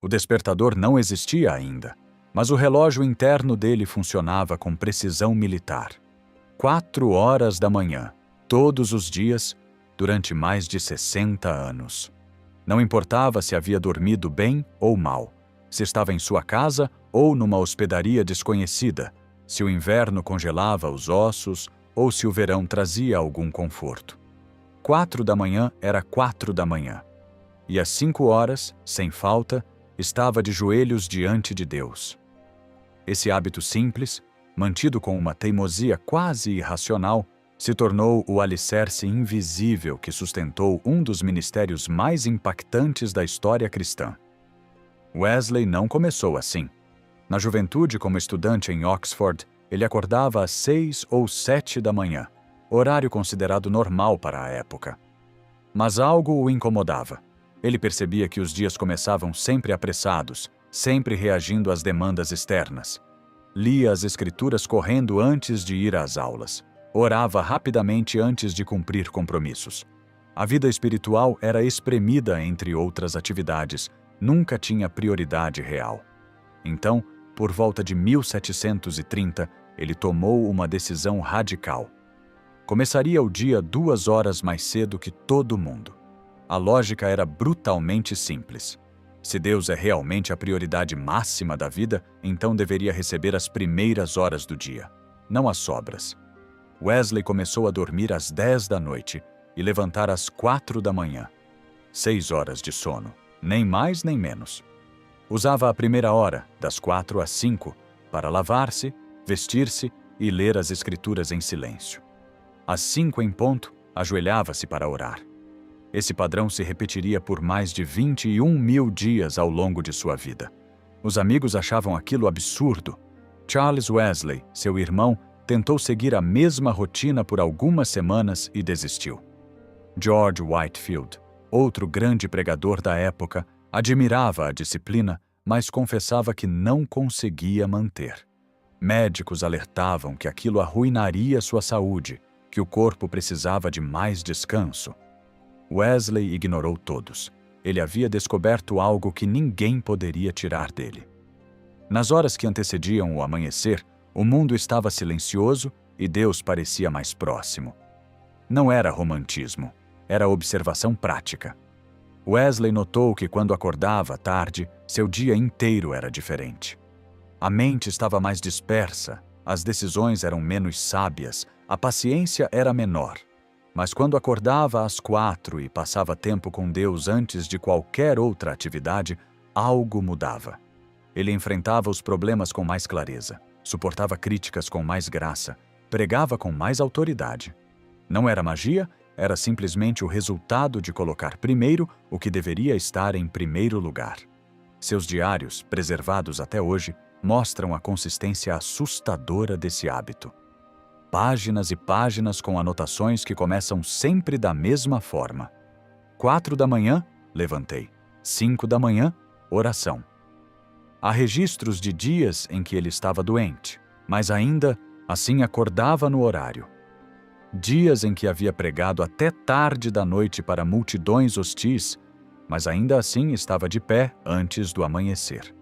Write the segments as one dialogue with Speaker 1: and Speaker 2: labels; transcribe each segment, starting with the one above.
Speaker 1: O despertador não existia ainda, mas o relógio interno dele funcionava com precisão militar. 4 horas da manhã, todos os dias, durante mais de 60 anos. Não importava se havia dormido bem ou mal, se estava em sua casa ou numa hospedaria desconhecida, se o inverno congelava os ossos ou se o verão trazia algum conforto. 4 da manhã era 4 da manhã. E às 5 horas, sem falta, estava de joelhos diante de Deus. Esse hábito simples, mantido com uma teimosia quase irracional, se tornou o alicerce invisível que sustentou um dos ministérios mais impactantes da história cristã. Wesley não começou assim. Na juventude, como estudante em Oxford, ele acordava às 6 ou 7 da manhã, horário considerado normal para a época. Mas algo o incomodava. Ele percebia que os dias começavam sempre apressados, sempre reagindo às demandas externas. Lia as escrituras correndo antes de ir às aulas. Orava rapidamente antes de cumprir compromissos. A vida espiritual era espremida entre outras atividades, nunca tinha prioridade real. Então, por volta de 1730, ele tomou uma decisão radical. Começaria o dia 2 horas mais cedo que todo mundo. A lógica era brutalmente simples. Se Deus é realmente a prioridade máxima da vida, então deveria receber as primeiras horas do dia, não as sobras. Wesley começou a dormir às 10 da noite e levantar às 4 da manhã. 6 horas de sono, nem mais nem menos. Usava a primeira hora, das 4 às 5, para lavar-se, vestir-se e ler as escrituras em silêncio. Às 5 em ponto, ajoelhava-se para orar. Esse padrão se repetiria por mais de 21.000 dias ao longo de sua vida. Os amigos achavam aquilo absurdo. Charles Wesley, seu irmão, tentou seguir a mesma rotina por algumas semanas e desistiu. George Whitefield, outro grande pregador da época, admirava a disciplina, mas confessava que não conseguia manter. Médicos alertavam que aquilo arruinaria sua saúde, que o corpo precisava de mais descanso. Wesley ignorou todos. Ele havia descoberto algo que ninguém poderia tirar dele. Nas horas que antecediam o amanhecer, o mundo estava silencioso e Deus parecia mais próximo. Não era romantismo, era observação prática. Wesley notou que quando acordava tarde, seu dia inteiro era diferente. A mente estava mais dispersa, as decisões eram menos sábias, a paciência era menor. Mas quando acordava às 4 e passava tempo com Deus antes de qualquer outra atividade, algo mudava. Ele enfrentava os problemas com mais clareza, suportava críticas com mais graça, pregava com mais autoridade. Não era magia, era simplesmente o resultado de colocar primeiro o que deveria estar em primeiro lugar. Seus diários, preservados até hoje, mostram a consistência assustadora desse hábito. Páginas e páginas com anotações que começam sempre da mesma forma. 4 da manhã, levantei. 5 da manhã, oração. Há registros de dias em que ele estava doente, mas ainda assim acordava no horário. Dias em que havia pregado até tarde da noite para multidões hostis, mas ainda assim estava de pé antes do amanhecer.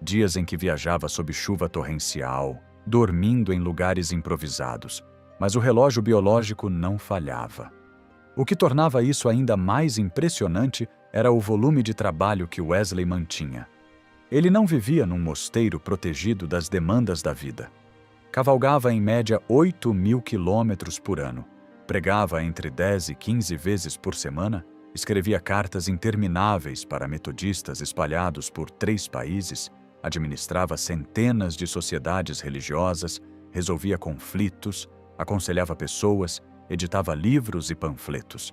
Speaker 1: Dias em que viajava sob chuva torrencial, dormindo em lugares improvisados, mas o relógio biológico não falhava. O que tornava isso ainda mais impressionante era o volume de trabalho que Wesley mantinha. Ele não vivia num mosteiro protegido das demandas da vida. Cavalgava em média 8.000 quilômetros por ano, pregava entre 10 e 15 vezes por semana, escrevia cartas intermináveis para metodistas espalhados por 3 países, administrava centenas de sociedades religiosas, resolvia conflitos, aconselhava pessoas, editava livros e panfletos.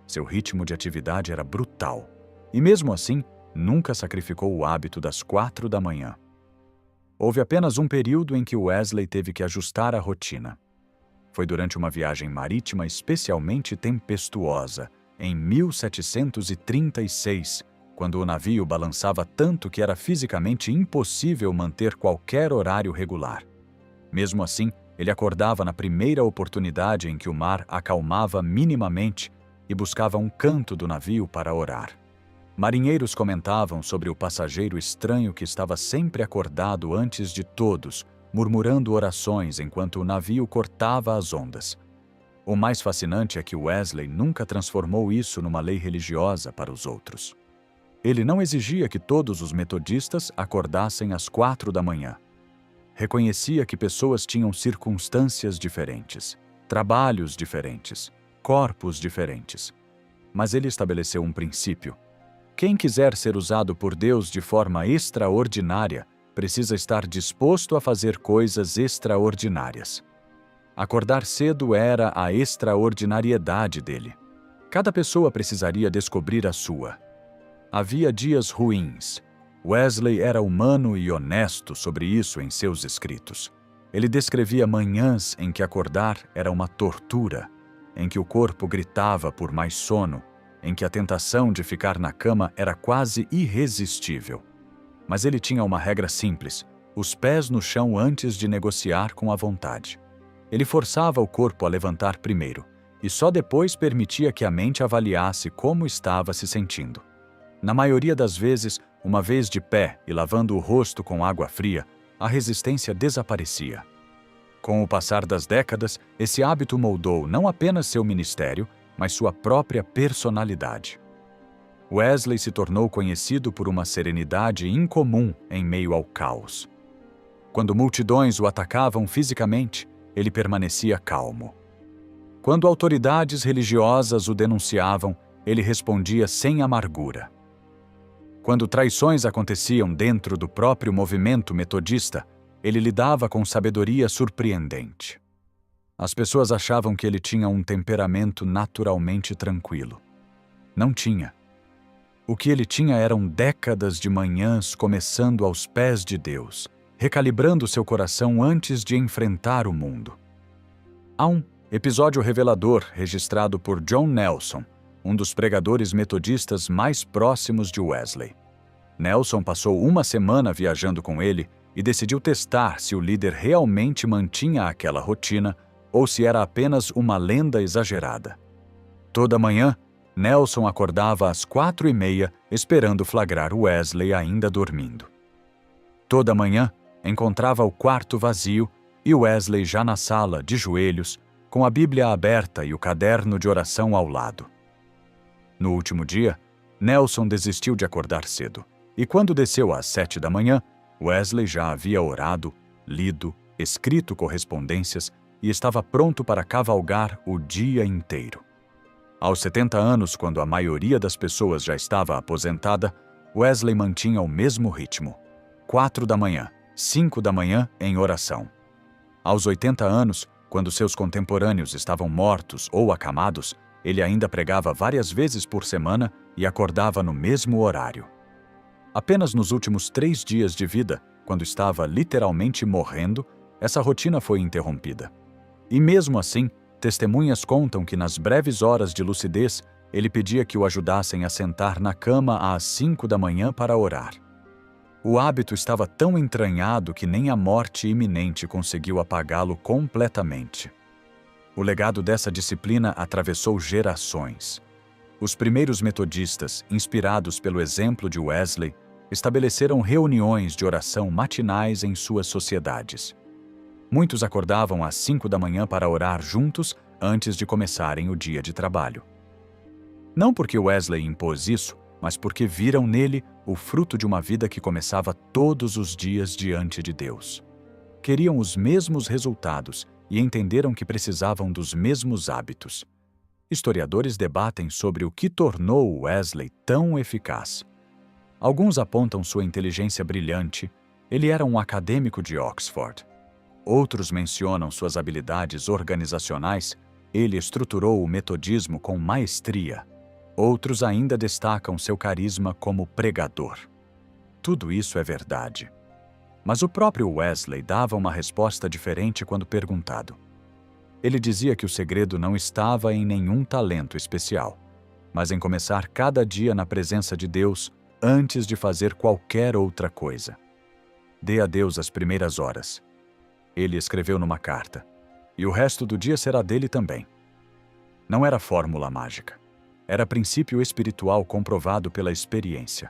Speaker 1: Seu ritmo de atividade era brutal, e mesmo assim, nunca sacrificou o hábito das 4 da manhã. Houve apenas um período em que Wesley teve que ajustar a rotina. Foi durante uma viagem marítima especialmente tempestuosa, em 1736, quando o navio balançava tanto que era fisicamente impossível manter qualquer horário regular. Mesmo assim, ele acordava na primeira oportunidade em que o mar acalmava minimamente e buscava um canto do navio para orar. Marinheiros comentavam sobre o passageiro estranho que estava sempre acordado antes de todos, murmurando orações enquanto o navio cortava as ondas. O mais fascinante é que Wesley nunca transformou isso numa lei religiosa para os outros. Ele não exigia que todos os metodistas acordassem às 4 da manhã. Reconhecia que pessoas tinham circunstâncias diferentes, trabalhos diferentes, corpos diferentes. Mas ele estabeleceu um princípio. Quem quiser ser usado por Deus de forma extraordinária precisa estar disposto a fazer coisas extraordinárias. Acordar cedo era a extraordinariedade dele. Cada pessoa precisaria descobrir a sua. Havia dias ruins. Wesley era humano e honesto sobre isso em seus escritos. Ele descrevia manhãs em que acordar era uma tortura, em que o corpo gritava por mais sono, em que a tentação de ficar na cama era quase irresistível. Mas ele tinha uma regra simples: os pés no chão antes de negociar com a vontade. Ele forçava o corpo a levantar primeiro, e só depois permitia que a mente avaliasse como estava se sentindo. Na maioria das vezes, uma vez de pé e lavando o rosto com água fria, a resistência desaparecia. Com o passar das décadas, esse hábito moldou não apenas seu ministério, mas sua própria personalidade. Wesley se tornou conhecido por uma serenidade incomum em meio ao caos. Quando multidões o atacavam fisicamente, ele permanecia calmo. Quando autoridades religiosas o denunciavam, ele respondia sem amargura. Quando traições aconteciam dentro do próprio movimento metodista, ele lidava com sabedoria surpreendente. As pessoas achavam que ele tinha um temperamento naturalmente tranquilo. Não tinha. O que ele tinha eram décadas de manhãs começando aos pés de Deus, recalibrando seu coração antes de enfrentar o mundo. Há um episódio revelador registrado por John Nelson, um dos pregadores metodistas mais próximos de Wesley. Nelson passou uma semana viajando com ele e decidiu testar se o líder realmente mantinha aquela rotina ou se era apenas uma lenda exagerada. Toda manhã, Nelson acordava às 4h30, esperando flagrar Wesley ainda dormindo. Toda manhã, encontrava o quarto vazio e Wesley já na sala, de joelhos, com a Bíblia aberta e o caderno de oração ao lado. No último dia, Nelson desistiu de acordar cedo, e quando desceu às 7 da manhã, Wesley já havia orado, lido, escrito correspondências e estava pronto para cavalgar o dia inteiro. Aos 70 anos, quando a maioria das pessoas já estava aposentada, Wesley mantinha o mesmo ritmo. 4 da manhã, 5 da manhã em oração. Aos 80 anos, quando seus contemporâneos estavam mortos ou acamados, ele ainda pregava várias vezes por semana e acordava no mesmo horário. Apenas nos últimos 3 dias de vida, quando estava literalmente morrendo, essa rotina foi interrompida. E mesmo assim, testemunhas contam que nas breves horas de lucidez, ele pedia que o ajudassem a sentar na cama às 5 da manhã para orar. O hábito estava tão entranhado que nem a morte iminente conseguiu apagá-lo completamente. O legado dessa disciplina atravessou gerações. Os primeiros metodistas, inspirados pelo exemplo de Wesley, estabeleceram reuniões de oração matinais em suas sociedades. Muitos acordavam às 5 da manhã para orar juntos antes de começarem o dia de trabalho. Não porque Wesley impôs isso, mas porque viram nele o fruto de uma vida que começava todos os dias diante de Deus. Queriam os mesmos resultados e entenderam que precisavam dos mesmos hábitos. Historiadores debatem sobre o que tornou Wesley tão eficaz. Alguns apontam sua inteligência brilhante. Ele era um acadêmico de Oxford. Outros mencionam suas habilidades organizacionais. Ele estruturou o metodismo com maestria. Outros ainda destacam seu carisma como pregador. Tudo isso é verdade. Mas o próprio Wesley dava uma resposta diferente quando perguntado. Ele dizia que o segredo não estava em nenhum talento especial, mas em começar cada dia na presença de Deus antes de fazer qualquer outra coisa. Dê a Deus as primeiras horas. Ele escreveu numa carta, e o resto do dia será dele também. Não era fórmula mágica. Era princípio espiritual comprovado pela experiência.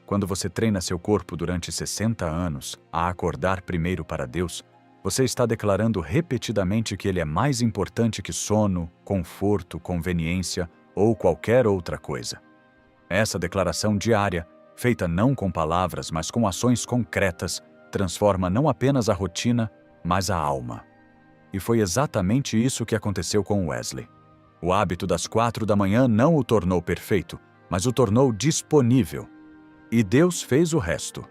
Speaker 1: Quando você treina seu corpo durante 60 anos a acordar primeiro para Deus, você está declarando repetidamente que Ele é mais importante que sono, conforto, conveniência ou qualquer outra coisa. Essa declaração diária, feita não com palavras, mas com ações concretas, transforma não apenas a rotina, mas a alma. E foi exatamente isso que aconteceu com Wesley. O hábito das 4 da manhã não o tornou perfeito, mas o tornou disponível. E Deus fez o resto.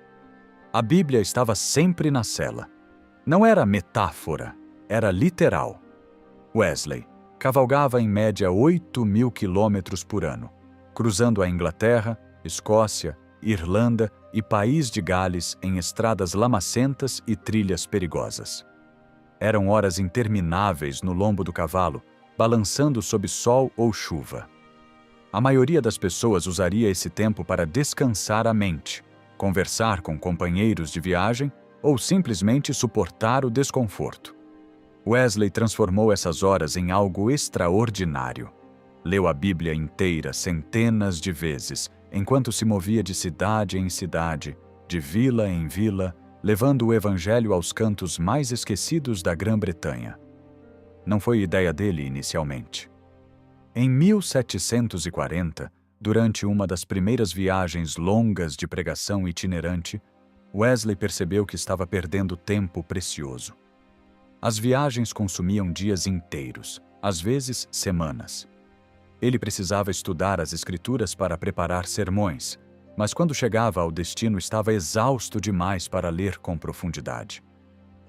Speaker 1: A Bíblia estava sempre na cela. Não era metáfora, era literal. Wesley cavalgava em média 8.000 quilômetros por ano, cruzando a Inglaterra, Escócia, Irlanda e País de Gales em estradas lamacentas e trilhas perigosas. Eram horas intermináveis no lombo do cavalo, balançando sob sol ou chuva. A maioria das pessoas usaria esse tempo para descansar a mente, conversar com companheiros de viagem ou simplesmente suportar o desconforto. Wesley transformou essas horas em algo extraordinário. Leu a Bíblia inteira centenas de vezes, enquanto se movia de cidade em cidade, de vila em vila, levando o Evangelho aos cantos mais esquecidos da Grã-Bretanha. Não foi ideia dele inicialmente. Em 1740, durante uma das primeiras viagens longas de pregação itinerante, Wesley percebeu que estava perdendo tempo precioso. As viagens consumiam dias inteiros, às vezes semanas. Ele precisava estudar as Escrituras para preparar sermões, mas quando chegava ao destino estava exausto demais para ler com profundidade.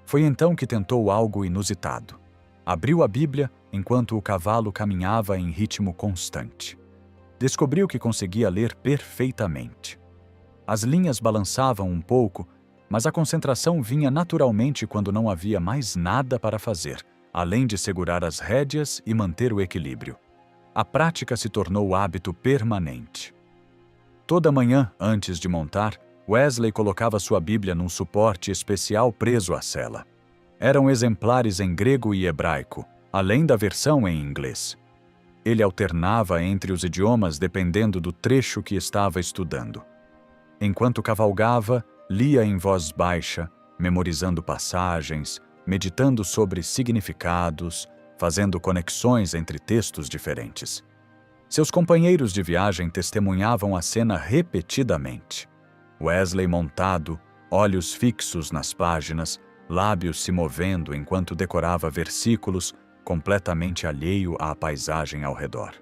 Speaker 1: Foi então que tentou algo inusitado. Abriu a Bíblia enquanto o cavalo caminhava em ritmo constante. Descobriu que conseguia ler perfeitamente. As linhas balançavam um pouco, mas a concentração vinha naturalmente quando não havia mais nada para fazer, além de segurar as rédeas e manter o equilíbrio. A prática se tornou hábito permanente. Toda manhã, antes de montar, Wesley colocava sua Bíblia num suporte especial preso à sela. Eram exemplares em grego e hebraico, além da versão em inglês. Ele alternava entre os idiomas dependendo do trecho que estava estudando. Enquanto cavalgava, lia em voz baixa, memorizando passagens, meditando sobre significados, fazendo conexões entre textos diferentes. Seus companheiros de viagem testemunhavam a cena repetidamente. Wesley montado, olhos fixos nas páginas, lábios se movendo enquanto decorava versículos, completamente alheio à paisagem ao redor.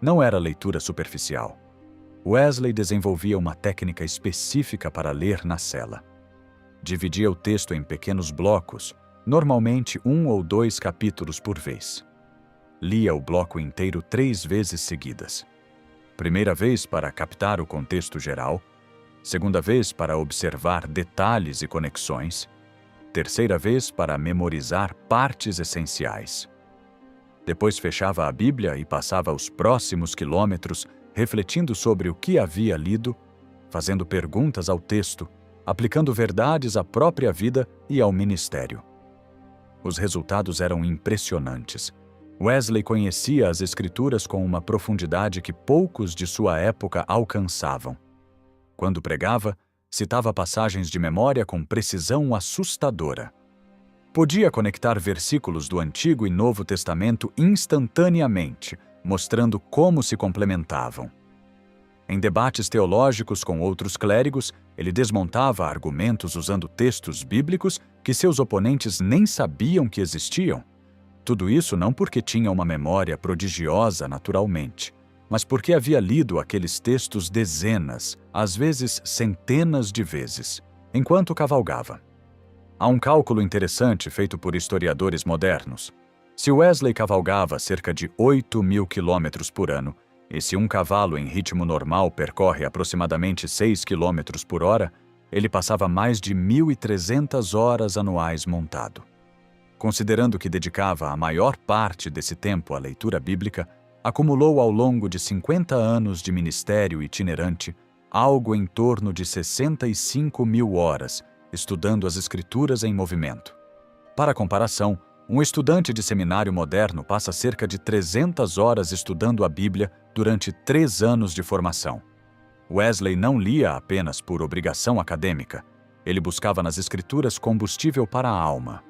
Speaker 1: Não era leitura superficial. Wesley desenvolvia uma técnica específica para ler na cela. Dividia o texto em pequenos blocos, normalmente 1 ou 2 capítulos por vez. Lia o bloco inteiro 3 vezes seguidas. Primeira vez para captar o contexto geral, segunda vez para observar detalhes e conexões, terceira vez para memorizar partes essenciais. Depois fechava a Bíblia e passava os próximos quilômetros refletindo sobre o que havia lido, fazendo perguntas ao texto, aplicando verdades à própria vida e ao ministério. Os resultados eram impressionantes. Wesley conhecia as Escrituras com uma profundidade que poucos de sua época alcançavam. Quando pregava, citava passagens de memória com precisão assustadora. Podia conectar versículos do Antigo e Novo Testamento instantaneamente, mostrando como se complementavam. Em debates teológicos com outros clérigos, ele desmontava argumentos usando textos bíblicos que seus oponentes nem sabiam que existiam. Tudo isso não porque tinha uma memória prodigiosa naturalmente, mas porque havia lido aqueles textos dezenas, às vezes centenas de vezes, enquanto cavalgava. Há um cálculo interessante feito por historiadores modernos. Se Wesley cavalgava cerca de 8.000 quilômetros por ano, e se um cavalo em ritmo normal percorre aproximadamente 6 quilômetros por hora, ele passava mais de 1.300 horas anuais montado. Considerando que dedicava a maior parte desse tempo à leitura bíblica, acumulou ao longo de 50 anos de ministério itinerante algo em torno de 65.000 horas, estudando as Escrituras em movimento. Para comparação, um estudante de seminário moderno passa cerca de 300 horas estudando a Bíblia durante 3 anos de formação. Wesley não lia apenas por obrigação acadêmica. Ele buscava nas Escrituras combustível para a alma.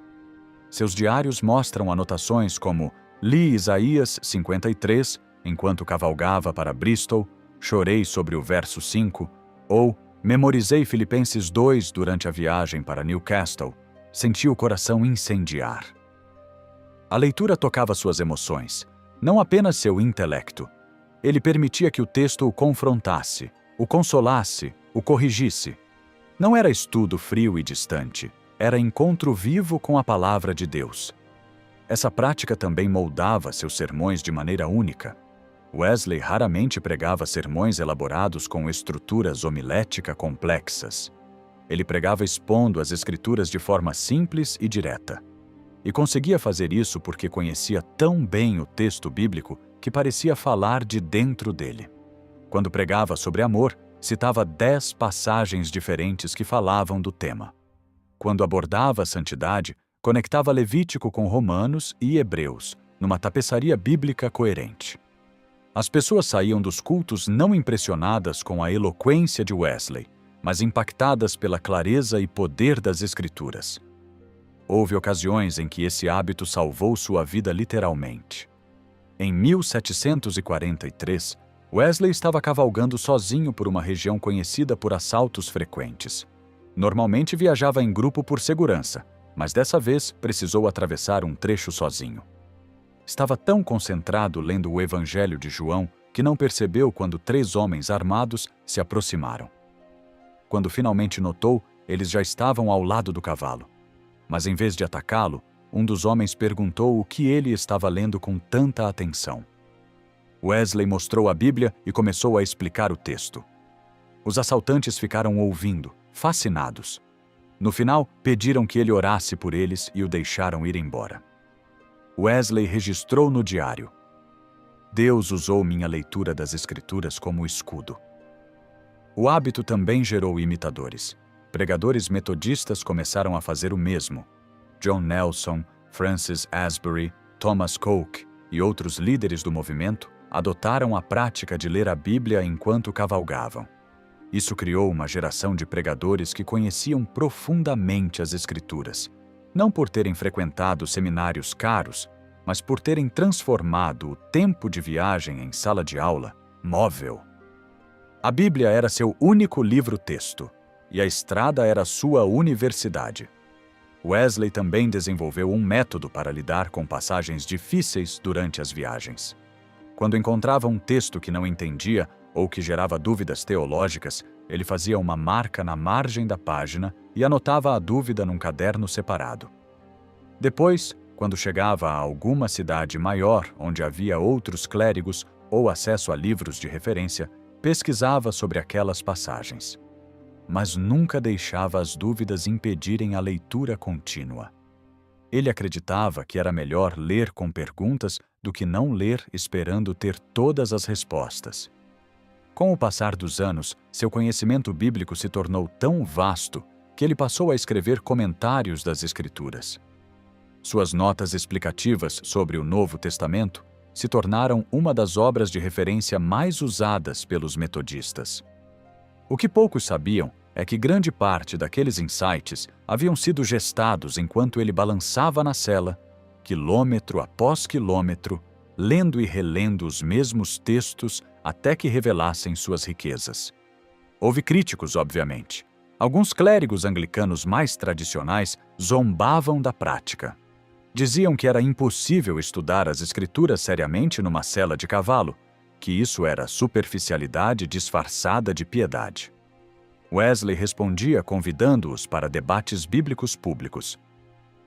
Speaker 1: Seus diários mostram anotações como: li Isaías 53 enquanto cavalgava para Bristol, chorei sobre o verso 5, ou memorizei Filipenses 2 durante a viagem para Newcastle, senti o coração incendiar. A leitura tocava suas emoções, não apenas seu intelecto. Ele permitia que o texto o confrontasse, o consolasse, o corrigisse. Não era estudo frio e distante, era encontro vivo com a palavra de Deus. Essa prática também moldava seus sermões de maneira única. Wesley raramente pregava sermões elaborados com estruturas homilética complexas. Ele pregava expondo as Escrituras de forma simples e direta. E conseguia fazer isso porque conhecia tão bem o texto bíblico que parecia falar de dentro dele. Quando pregava sobre amor, citava 10 passagens diferentes que falavam do tema. Quando abordava a santidade, conectava Levítico com Romanos e Hebreus, numa tapeçaria bíblica coerente. As pessoas saíam dos cultos não impressionadas com a eloquência de Wesley, mas impactadas pela clareza e poder das Escrituras. Houve ocasiões em que esse hábito salvou sua vida literalmente. Em 1743, Wesley estava cavalgando sozinho por uma região conhecida por assaltos frequentes. Normalmente viajava em grupo por segurança, mas dessa vez precisou atravessar um trecho sozinho. Estava tão concentrado lendo o Evangelho de João que não percebeu quando 3 homens armados se aproximaram. Quando finalmente notou, eles já estavam ao lado do cavalo. Mas em vez de atacá-lo, um dos homens perguntou o que ele estava lendo com tanta atenção. Wesley mostrou a Bíblia e começou a explicar o texto. Os assaltantes ficaram ouvindo, fascinados. No final, pediram que ele orasse por eles e o deixaram ir embora. Wesley registrou no diário: Deus usou minha leitura das Escrituras como escudo. O hábito também gerou imitadores. Pregadores metodistas começaram a fazer o mesmo. John Nelson, Francis Asbury, Thomas Coke e outros líderes do movimento adotaram a prática de ler a Bíblia enquanto cavalgavam. Isso criou uma geração de pregadores que conheciam profundamente as Escrituras, não por terem frequentado seminários caros, mas por terem transformado o tempo de viagem em sala de aula móvel. A Bíblia era seu único livro-texto, e a estrada era sua universidade. Wesley também desenvolveu um método para lidar com passagens difíceis durante as viagens. Quando encontrava um texto que não entendia ou que gerava dúvidas teológicas, ele fazia uma marca na margem da página e anotava a dúvida num caderno separado. Depois, quando chegava a alguma cidade maior onde havia outros clérigos ou acesso a livros de referência, pesquisava sobre aquelas passagens. Mas nunca deixava as dúvidas impedirem a leitura contínua. Ele acreditava que era melhor ler com perguntas do que não ler esperando ter todas as respostas. Com o passar dos anos, seu conhecimento bíblico se tornou tão vasto que ele passou a escrever comentários das Escrituras. Suas notas explicativas sobre o Novo Testamento se tornaram uma das obras de referência mais usadas pelos metodistas. O que poucos sabiam é que grande parte daqueles insights haviam sido gestados enquanto ele balançava na cela, quilômetro após quilômetro, lendo e relendo os mesmos textos até que revelassem suas riquezas. Houve críticos, obviamente. Alguns clérigos anglicanos mais tradicionais zombavam da prática. Diziam que era impossível estudar as Escrituras seriamente numa sela de cavalo, que isso era superficialidade disfarçada de piedade. Wesley respondia convidando-os para debates bíblicos públicos.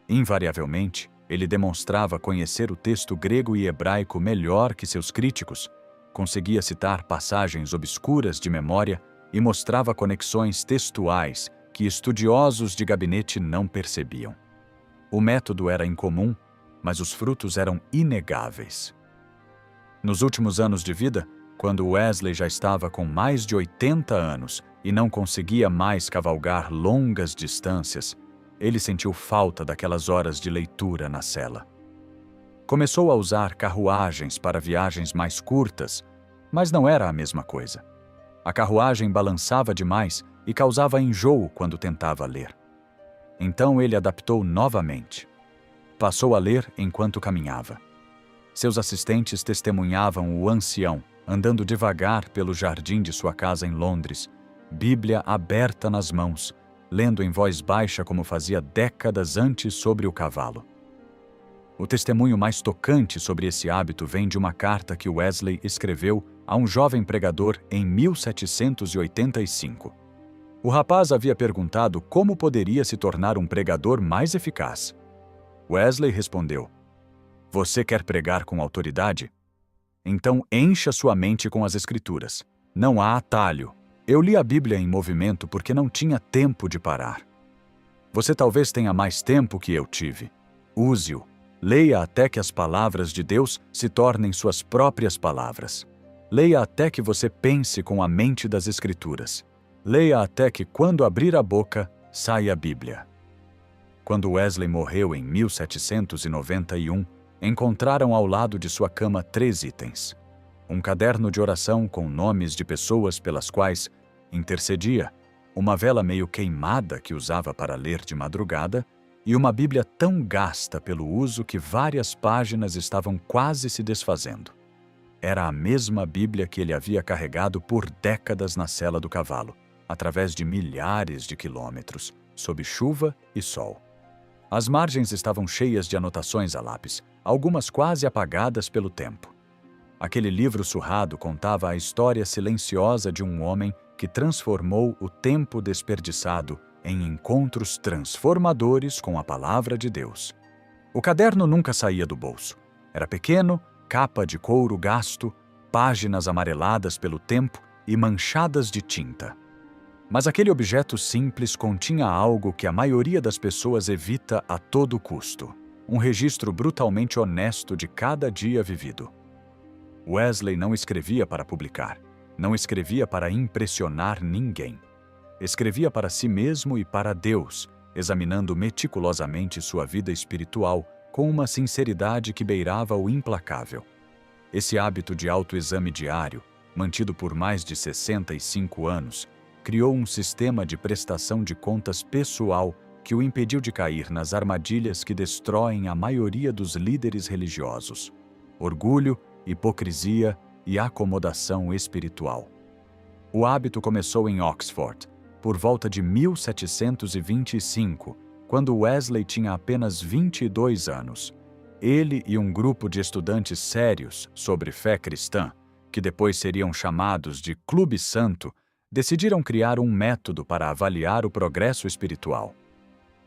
Speaker 1: Invariavelmente, ele demonstrava conhecer o texto grego e hebraico melhor que seus críticos, conseguia citar passagens obscuras de memória e mostrava conexões textuais que estudiosos de gabinete não percebiam. O método era incomum, mas os frutos eram inegáveis. Nos últimos anos de vida, quando Wesley já estava com mais de 80 anos e não conseguia mais cavalgar longas distâncias, ele sentiu falta daquelas horas de leitura na cela. Começou a usar carruagens para viagens mais curtas, mas não era a mesma coisa. A carruagem balançava demais e causava enjoo quando tentava ler. Então ele adaptou novamente. Passou a ler enquanto caminhava. Seus assistentes testemunhavam o ancião, andando devagar pelo jardim de sua casa em Londres, Bíblia aberta nas mãos, lendo em voz baixa como fazia décadas antes sobre o cavalo. O testemunho mais tocante sobre esse hábito vem de uma carta que Wesley escreveu a um jovem pregador em 1785. O rapaz havia perguntado como poderia se tornar um pregador mais eficaz. Wesley respondeu: "Você quer pregar com autoridade? Então encha sua mente com as Escrituras. Não há atalho. Eu li a Bíblia em movimento porque não tinha tempo de parar. Você talvez tenha mais tempo que eu tive. Use-o. Leia até que as palavras de Deus se tornem suas próprias palavras. Leia até que você pense com a mente das Escrituras. Leia até que, quando abrir a boca, saia a Bíblia." Quando Wesley morreu em 1791, encontraram ao lado de sua cama 3 itens: um caderno de oração com nomes de pessoas pelas quais intercedia, uma vela meio queimada que usava para ler de madrugada e uma Bíblia tão gasta pelo uso que várias páginas estavam quase se desfazendo. Era a mesma Bíblia que ele havia carregado por décadas na sela do cavalo, através de milhares de quilômetros, sob chuva e sol. As margens estavam cheias de anotações a lápis, algumas quase apagadas pelo tempo. Aquele livro surrado contava a história silenciosa de um homem que transformou o tempo desperdiçado em encontros transformadores com a palavra de Deus. O caderno nunca saía do bolso. Era pequeno, capa de couro gasto, páginas amareladas pelo tempo e manchadas de tinta. Mas aquele objeto simples continha algo que a maioria das pessoas evita a todo custo: um registro brutalmente honesto de cada dia vivido. Wesley não escrevia para publicar, não escrevia para impressionar ninguém. Escrevia para si mesmo e para Deus, examinando meticulosamente sua vida espiritual com uma sinceridade que beirava o implacável. Esse hábito de autoexame diário, mantido por mais de 65 anos, criou um sistema de prestação de contas pessoal que o impediu de cair nas armadilhas que destroem a maioria dos líderes religiosos: orgulho, hipocrisia e acomodação espiritual. O hábito começou em Oxford, por volta de 1725, quando Wesley tinha apenas 22 anos. Ele e um grupo de estudantes sérios sobre fé cristã, que depois seriam chamados de Clube Santo, decidiram criar um método para avaliar o progresso espiritual.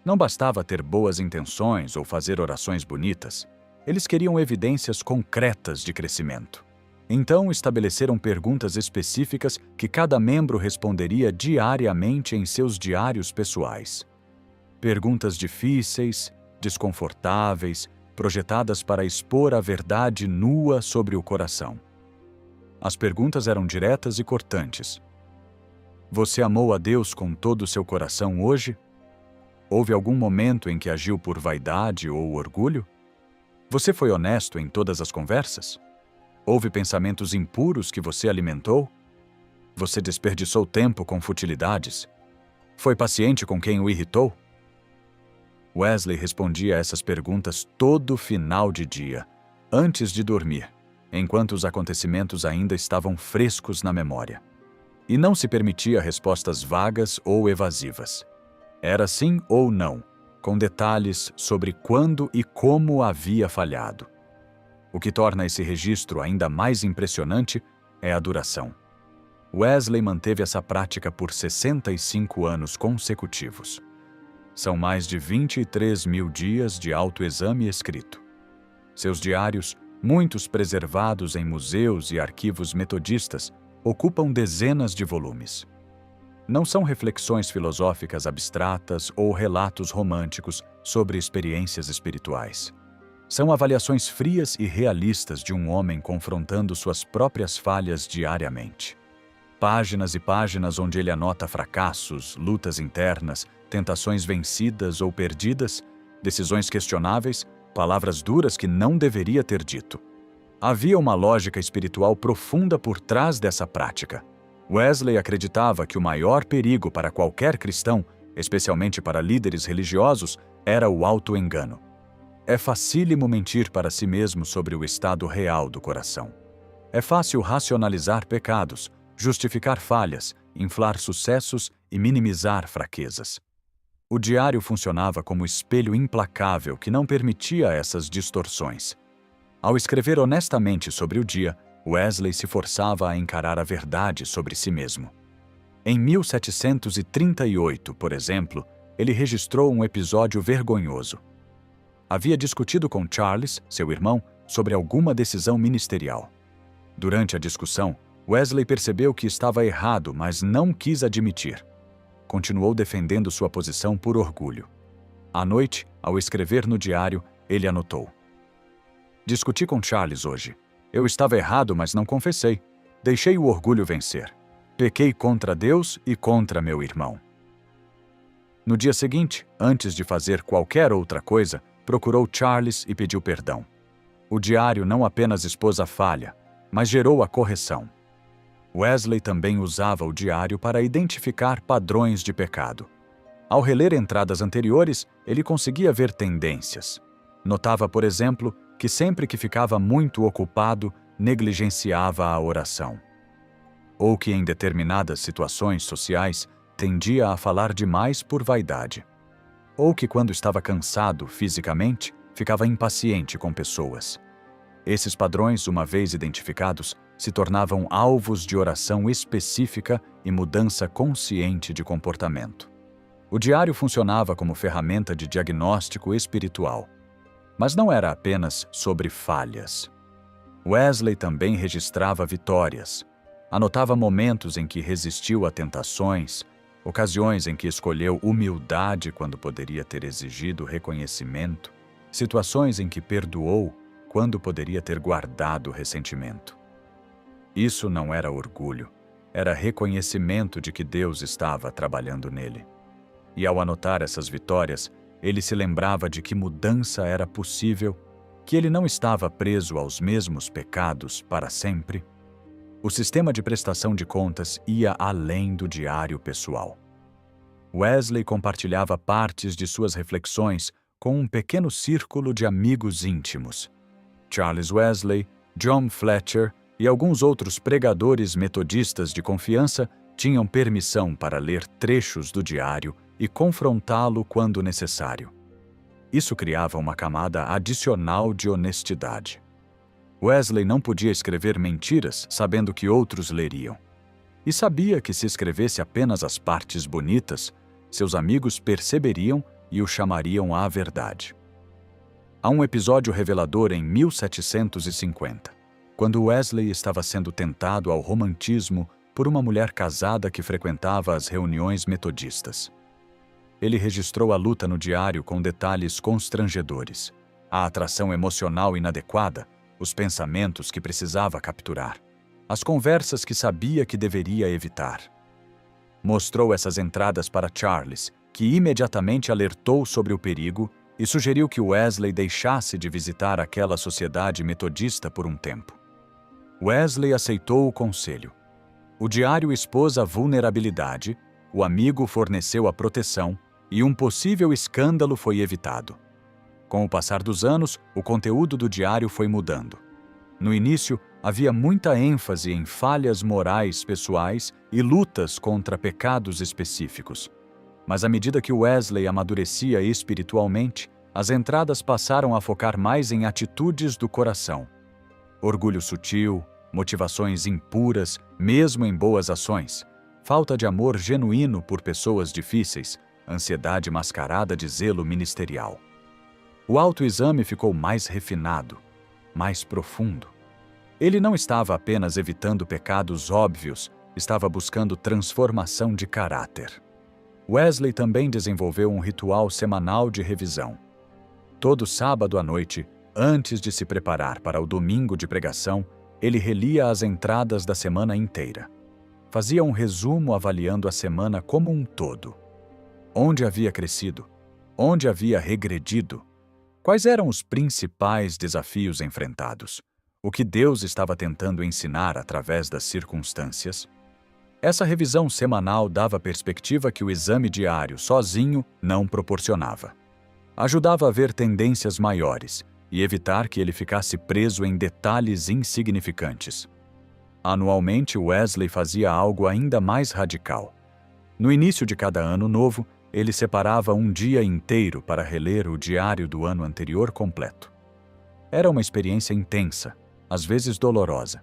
Speaker 1: Não bastava ter boas intenções ou fazer orações bonitas. Eles queriam evidências concretas de crescimento. Então estabeleceram perguntas específicas que cada membro responderia diariamente em seus diários pessoais. Perguntas difíceis, desconfortáveis, projetadas para expor a verdade nua sobre o coração. As perguntas eram diretas e cortantes. Você amou a Deus com todo o seu coração hoje? Houve algum momento em que agiu por vaidade ou orgulho? Você foi honesto em todas as conversas? Houve pensamentos impuros que você alimentou? Você desperdiçou tempo com futilidades? Foi paciente com quem o irritou? Wesley respondia a essas perguntas todo final de dia, antes de dormir, enquanto os acontecimentos ainda estavam frescos na memória. E não se permitia respostas vagas ou evasivas. Era sim ou não, com detalhes sobre quando e como havia falhado. O que torna esse registro ainda mais impressionante é a duração. Wesley manteve essa prática por 65 anos consecutivos. São mais de 23 mil dias de autoexame escrito. Seus diários, muitos preservados em museus e arquivos metodistas, ocupam dezenas de volumes. Não são reflexões filosóficas abstratas ou relatos românticos sobre experiências espirituais. São avaliações frias e realistas de um homem confrontando suas próprias falhas diariamente. Páginas e páginas onde ele anota fracassos, lutas internas, tentações vencidas ou perdidas, decisões questionáveis, palavras duras que não deveria ter dito. Havia uma lógica espiritual profunda por trás dessa prática. Wesley acreditava que o maior perigo para qualquer cristão, especialmente para líderes religiosos, era o auto-engano. É facílimo mentir para si mesmo sobre o estado real do coração. É fácil racionalizar pecados, justificar falhas, inflar sucessos e minimizar fraquezas. O diário funcionava como espelho implacável que não permitia essas distorções. Ao escrever honestamente sobre o dia, Wesley se forçava a encarar a verdade sobre si mesmo. Em 1738, por exemplo, ele registrou um episódio vergonhoso. Havia discutido com Charles, seu irmão, sobre alguma decisão ministerial. Durante a discussão, Wesley percebeu que estava errado, mas não quis admitir. Continuou defendendo sua posição por orgulho. À noite, ao escrever no diário, ele anotou: "Discuti com Charles hoje. Eu estava errado, mas não confessei. Deixei o orgulho vencer. Pequei contra Deus e contra meu irmão." No dia seguinte, antes de fazer qualquer outra coisa, procurou Charles e pediu perdão. O diário não apenas expôs a falha, mas gerou a correção. Wesley também usava o diário para identificar padrões de pecado. Ao reler entradas anteriores, ele conseguia ver tendências. Notava, por exemplo, que sempre que ficava muito ocupado, negligenciava a oração. Ou que em determinadas situações sociais, tendia a falar demais por vaidade. Ou que quando estava cansado fisicamente, ficava impaciente com pessoas. Esses padrões, uma vez identificados, se tornavam alvos de oração específica e mudança consciente de comportamento. O diário funcionava como ferramenta de diagnóstico espiritual. Mas não era apenas sobre falhas. Wesley também registrava vitórias. Anotava momentos em que resistiu a tentações, ocasiões em que escolheu humildade quando poderia ter exigido reconhecimento, situações em que perdoou quando poderia ter guardado ressentimento. Isso não era orgulho, era reconhecimento de que Deus estava trabalhando nele. E ao anotar essas vitórias, ele se lembrava de que mudança era possível, que ele não estava preso aos mesmos pecados para sempre. O sistema de prestação de contas ia além do diário pessoal. Wesley compartilhava partes de suas reflexões com um pequeno círculo de amigos íntimos. Charles Wesley, John Fletcher e alguns outros pregadores metodistas de confiança tinham permissão para ler trechos do diário e confrontá-lo quando necessário. Isso criava uma camada adicional de honestidade. Wesley não podia escrever mentiras sabendo que outros leriam. E sabia que se escrevesse apenas as partes bonitas, seus amigos perceberiam e o chamariam à verdade. Há um episódio revelador em 1750, quando Wesley estava sendo tentado ao romantismo por uma mulher casada que frequentava as reuniões metodistas. Ele registrou a luta no diário com detalhes constrangedores, a atração emocional inadequada, os pensamentos que precisava capturar, as conversas que sabia que deveria evitar. Mostrou essas entradas para Charles, que imediatamente alertou sobre o perigo e sugeriu que Wesley deixasse de visitar aquela sociedade metodista por um tempo. Wesley aceitou o conselho. O diário expôs a vulnerabilidade, o amigo forneceu a proteção e um possível escândalo foi evitado. Com o passar dos anos, o conteúdo do diário foi mudando. No início, havia muita ênfase em falhas morais pessoais e lutas contra pecados específicos. Mas à medida que Wesley amadurecia espiritualmente, as entradas passaram a focar mais em atitudes do coração. Orgulho sutil, motivações impuras, mesmo em boas ações, falta de amor genuíno por pessoas difíceis, ansiedade mascarada de zelo ministerial. O autoexame ficou mais refinado, mais profundo. Ele não estava apenas evitando pecados óbvios, estava buscando transformação de caráter. Wesley também desenvolveu um ritual semanal de revisão. Todo sábado à noite, antes de se preparar para o domingo de pregação, ele relia as entradas da semana inteira. Fazia um resumo avaliando a semana como um todo. Onde havia crescido? Onde havia regredido? Quais eram os principais desafios enfrentados? O que Deus estava tentando ensinar através das circunstâncias? Essa revisão semanal dava perspectiva que o exame diário sozinho não proporcionava. Ajudava a ver tendências maiores e evitar que ele ficasse preso em detalhes insignificantes. Anualmente, Wesley fazia algo ainda mais radical. No início de cada ano novo, ele separava um dia inteiro para reler o diário do ano anterior completo. Era uma experiência intensa, às vezes dolorosa.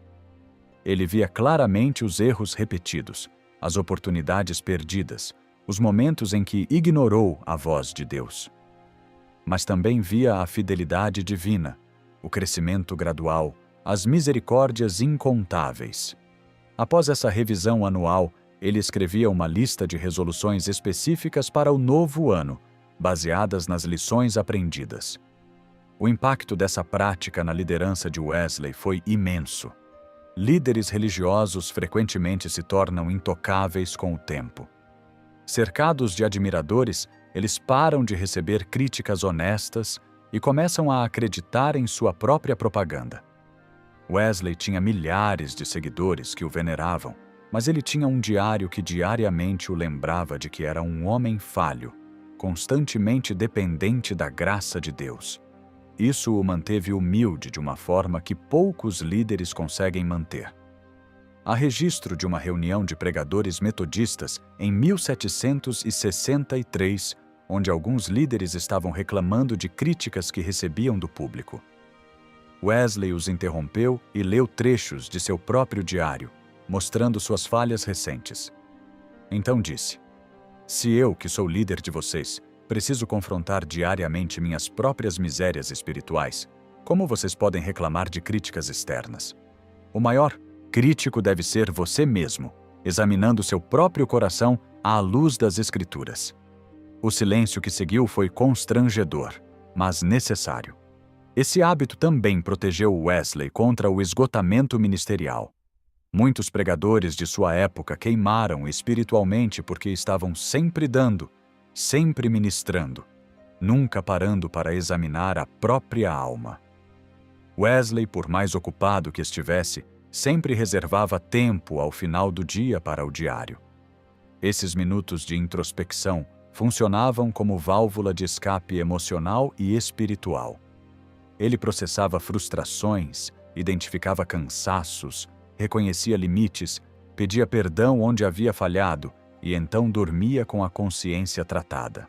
Speaker 1: Ele via claramente os erros repetidos, as oportunidades perdidas, os momentos em que ignorou a voz de Deus. Mas também via a fidelidade divina, o crescimento gradual, as misericórdias incontáveis. Após essa revisão anual, ele escrevia uma lista de resoluções específicas para o novo ano, baseadas nas lições aprendidas. O impacto dessa prática na liderança de Wesley foi imenso. Líderes religiosos frequentemente se tornam intocáveis com o tempo. Cercados de admiradores, eles param de receber críticas honestas e começam a acreditar em sua própria propaganda. Wesley tinha milhares de seguidores que o veneravam, mas ele tinha um diário que diariamente o lembrava de que era um homem falho, constantemente dependente da graça de Deus. Isso o manteve humilde de uma forma que poucos líderes conseguem manter. Há registro de uma reunião de pregadores metodistas em 1763, onde alguns líderes estavam reclamando de críticas que recebiam do público. Wesley os interrompeu e leu trechos de seu próprio diário, mostrando suas falhas recentes. Então disse: "Se eu, que sou líder de vocês, preciso confrontar diariamente minhas próprias misérias espirituais, como vocês podem reclamar de críticas externas? O maior crítico deve ser você mesmo, examinando seu próprio coração à luz das Escrituras." O silêncio que seguiu foi constrangedor, mas necessário. Esse hábito também protegeu Wesley contra o esgotamento ministerial. Muitos pregadores de sua época queimaram espiritualmente porque estavam sempre dando, sempre ministrando, nunca parando para examinar a própria alma. Wesley, por mais ocupado que estivesse, sempre reservava tempo ao final do dia para o diário. Esses minutos de introspecção funcionavam como válvula de escape emocional e espiritual. Ele processava frustrações, identificava cansaços, reconhecia limites, pedia perdão onde havia falhado e então dormia com a consciência tratada.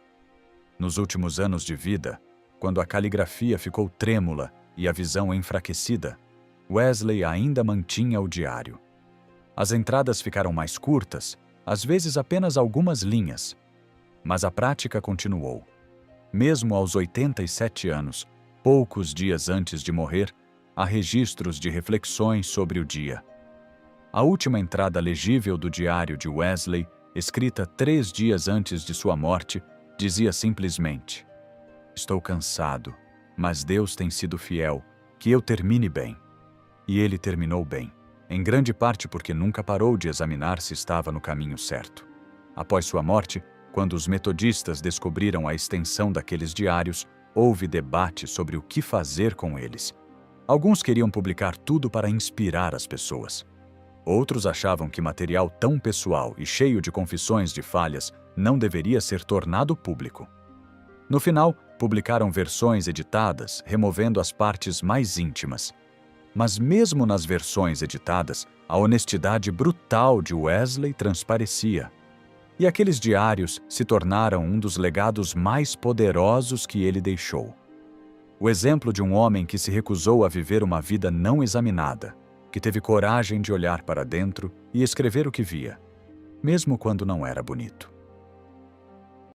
Speaker 1: Nos últimos anos de vida, quando a caligrafia ficou trêmula e a visão enfraquecida, Wesley ainda mantinha o diário. As entradas ficaram mais curtas, às vezes apenas algumas linhas, mas a prática continuou. Mesmo aos 87 anos, poucos dias antes de morrer, há registros de reflexões sobre o dia. A última entrada legível do diário de Wesley, escrita 3 dias antes de sua morte, dizia simplesmente: "Estou cansado, mas Deus tem sido fiel, que eu termine bem." E ele terminou bem, em grande parte porque nunca parou de examinar se estava no caminho certo. Após sua morte, quando os metodistas descobriram a extensão daqueles diários, houve debate sobre o que fazer com eles. Alguns queriam publicar tudo para inspirar as pessoas. Outros achavam que material tão pessoal e cheio de confissões de falhas não deveria ser tornado público. No final, publicaram versões editadas, removendo as partes mais íntimas. Mas mesmo nas versões editadas, a honestidade brutal de Wesley transparecia. E aqueles diários se tornaram um dos legados mais poderosos que ele deixou. O exemplo de um homem que se recusou a viver uma vida não examinada, que teve coragem de olhar para dentro e escrever o que via, mesmo quando não era bonito.